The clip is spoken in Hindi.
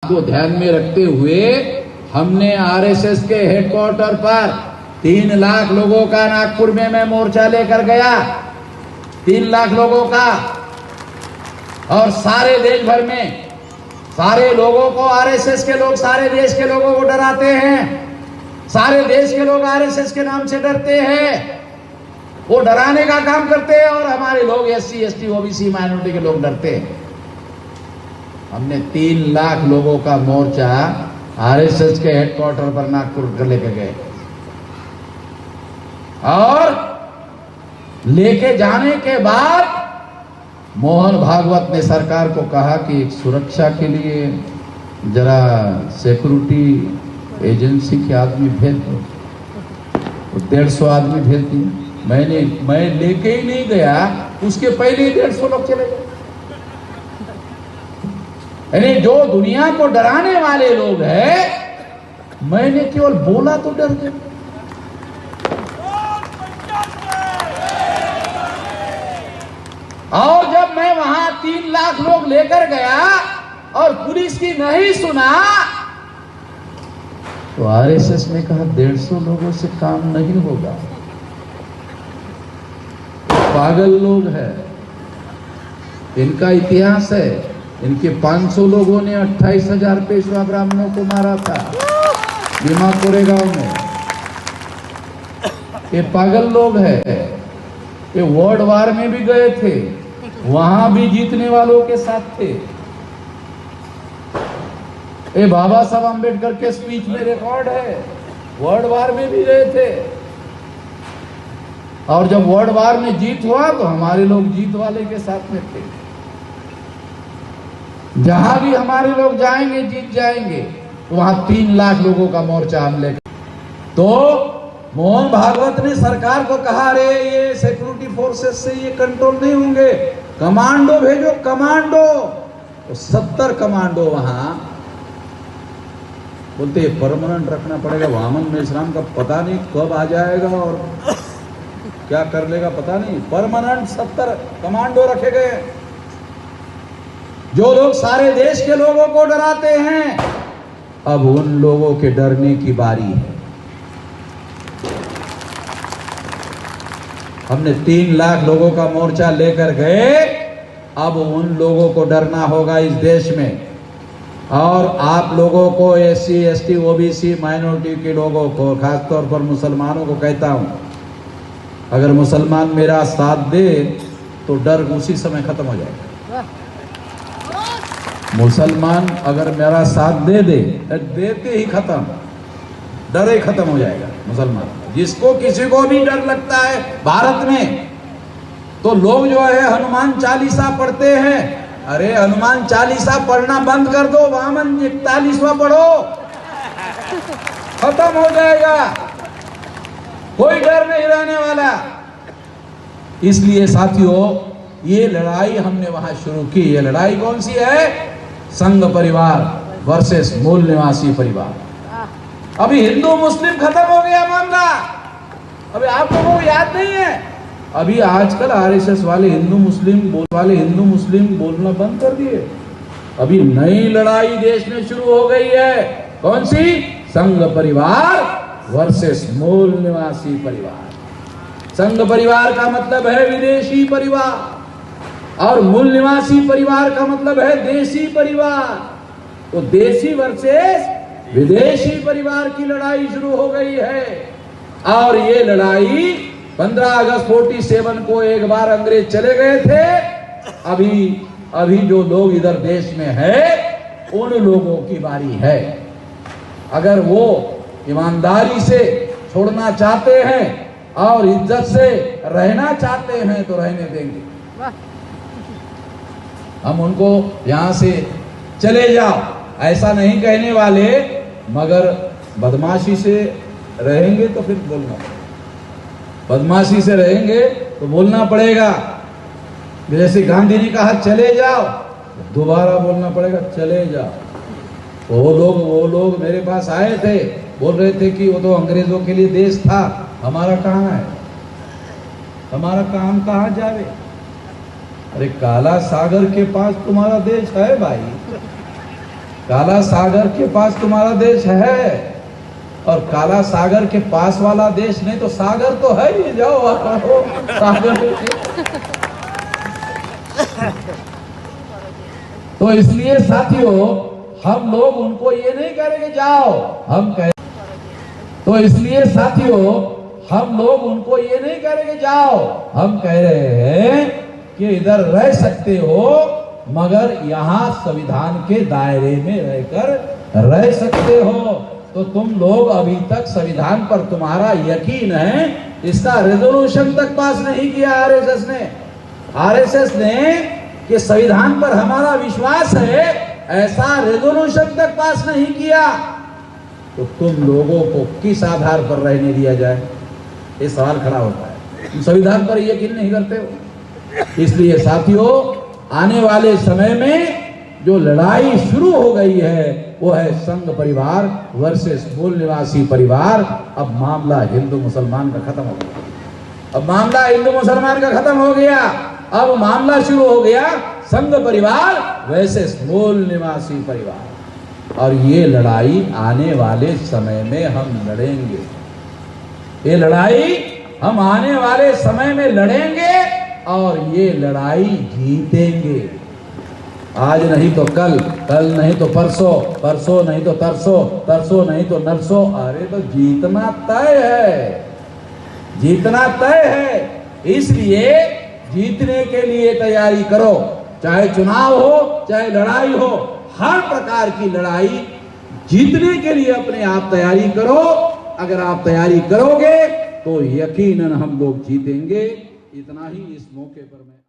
को ध्यान में रखते हुए हमने आरएसएस के हेडक्वार्टर पर 3 लाख लोगों का नागपुर में मैं मोर्चा लेकर गया, 3 लाख लोगों का। और सारे देश भर में सारे लोगों को आरएसएस के लोग सारे देश के लोगों को डराते हैं, सारे देश के लोग आरएसएस के नाम से डरते हैं, वो डराने का काम करते हैं और हमारे लोग एससी एसटी ओबीसी माइनॉरिटी के लोग डरते हैं। हमने 3 लाख लोगों का मोर्चा आरएसएस के हेडक्वार्टर पर नागपुर लेकर गए और लेके जाने के बाद मोहन भागवत ने सरकार को कहा कि एक सुरक्षा के लिए जरा सिक्योरिटी एजेंसी के आदमी भेज दो। 150 आदमी भेज दिए। मैं लेके ही नहीं गया, उसके पहले ही 150 लोग चले गए। यानी जो दुनिया को डराने वाले लोग हैं, मैंने केवल बोला तो डर गए। और जब मैं वहां 3 लाख लोग लेकर गया और पुलिस की नहीं सुना, तो आरएसएस ने कहा 150 लोगों से काम नहीं होगा, पागल लोग हैं, इनका इतिहास है। इनके 500 लोगों ने 28,000 पेशवा ब्राह्मणों को मारा था भीमा कोरेगांव में। ये पागल लोग हैं। ये वर्ल्ड वार में भी गए थे, वहां भी जीतने वालों के साथ थे। ये बाबा साहब अम्बेडकर के स्पीच में रिकॉर्ड है, वर्ल्ड वार में भी गए थे। और जब वर्ल्ड वार में जीत हुआ तो हमारे लोग जीत वाले के साथ में थे। जहां भी हमारे लोग जाएंगे जीत जाएंगे। तो वहां 3 लाख लोगों का मोर्चा हम लेकर, तो मोहन भागवत ने सरकार को कहा, अरे ये सिक्योरिटी फोर्सेस से ये कंट्रोल नहीं होंगे, कमांडो भेजो, कमांडो। तो 70 कमांडो वहां बोलते परमानेंट रखना पड़ेगा। वामन मेश्राम का पता नहीं कब आ जाएगा और क्या कर लेगा पता नहीं। परमानेंट 70 कमांडो रखे गए, जो लोग सारे देश के लोगों को डराते हैं। अब उन लोगों के डरने की बारी है। हमने 3 लाख लोगों का मोर्चा लेकर गए, अब उन लोगों को डरना होगा इस देश में। और आप लोगों को, एससी एसटी ओबीसी माइनॉरिटी के लोगों को, खासतौर पर मुसलमानों को कहता हूं, अगर मुसलमान मेरा साथ दे तो डर उसी समय खत्म हो जाएगा। मुसलमान अगर मेरा साथ दे दे, देते ही खत्म, डर ही खत्म हो जाएगा। मुसलमान जिसको किसी को भी डर लगता है भारत में, तो लोग जो है हनुमान चालीसा पढ़ते हैं। अरे हनुमान चालीसा पढ़ना बंद कर दो, वामन 41वां पढ़ो, खत्म हो जाएगा, कोई डर नहीं रहने वाला। इसलिए साथियों, ये लड़ाई हमने वहां शुरू की। ये लड़ाई कौन सी है? संघ परिवार वर्सेस मूल निवासी परिवार। अभी हिंदू मुस्लिम खत्म हो गया मामला। अभी आप लोगों को याद नहीं है, अभी आजकल आरएसएस वाले हिंदू मुस्लिम बोलना बंद कर दिए। अभी नई लड़ाई देश में शुरू हो गई है। कौन सी? संघ परिवार वर्सेस मूल निवासी परिवार। संघ परिवार का मतलब है विदेशी परिवार और मूल निवासी परिवार का मतलब है देशी परिवार। तो देशी वर्सेस विदेशी परिवार की लड़ाई शुरू हो गई है। और ये लड़ाई 15 अगस्त 47 को एक बार अंग्रेज चले गए थे। अभी जो लोग इधर देश में है, उन लोगों की बारी है। अगर वो ईमानदारी से छोड़ना चाहते हैं और इज्जत से रहना चाहते हैं तो रहने देंगे। हम उनको यहां से चले जाओ ऐसा नहीं कहने वाले, मगर बदमाशी से रहेंगे तो फिर बोलना पड़ेगा। बदमाशी से रहेंगे तो बोलना पड़ेगा। जैसे गांधी ने कहा चले जाओ, दोबारा बोलना पड़ेगा चले जाओ। वो लोग मेरे पास आए थे, बोल रहे थे कि वो तो अंग्रेजों के लिए देश था, हमारा कहाँ है, हमारा काम कहाँ जावे। अरे काला सागर के पास तुम्हारा देश है भाई, काला सागर के पास तुम्हारा देश है, और काला सागर के पास वाला देश नहीं तो सागर तो है ही, जाओ आप रहो सागर। तो इसलिए साथियों हम लोग उनको ये नहीं करेंगे जाओ, हम कह तो इसलिए साथियों हम लोग उनको ये नहीं करेंगे जाओ, हम कह रहे हैं कि इधर रह सकते हो मगर यहाँ संविधान के दायरे में रहकर रह सकते हो। तो तुम लोग अभी तक संविधान पर तुम्हारा यकीन है, इसका रेजोल्यूशन तक पास नहीं किया आरएसएस ने। आरएसएस ने कि संविधान पर हमारा विश्वास है, ऐसा रेजोल्यूशन तक पास नहीं किया। तो तुम लोगों को किस आधार पर रहने दिया जाए, ये सवाल खड़ा होता है। तुम संविधान पर यकीन नहीं करते हो। इसलिए साथियों आने वाले समय में जो लड़ाई शुरू हो गई है वो है संघ परिवार वर्सेस मूल निवासी परिवार। अब मामला हिंदू मुसलमान का खत्म हो गया, अब मामला हिंदू मुसलमान का खत्म हो गया, अब मामला शुरू हो गया संघ परिवार वर्सेस मूल निवासी परिवार। और ये लड़ाई आने वाले समय में हम लड़ेंगे, ये लड़ाई हम आने वाले समय में लड़ेंगे और ये लड़ाई जीतेंगे। आज नहीं तो कल, कल नहीं तो परसों, परसों नहीं तो तरसों, तरसों नहीं तो नरसों। अरे तो जीतना तय है, जीतना तय है। इसलिए जीतने के लिए तैयारी करो, चाहे चुनाव हो चाहे लड़ाई हो, हर प्रकार की लड़ाई जीतने के लिए अपने आप तैयारी करो। अगर आप तैयारी करोगे तो यकीनन हम लोग जीतेंगे। इतना ही इस मौके पर मैं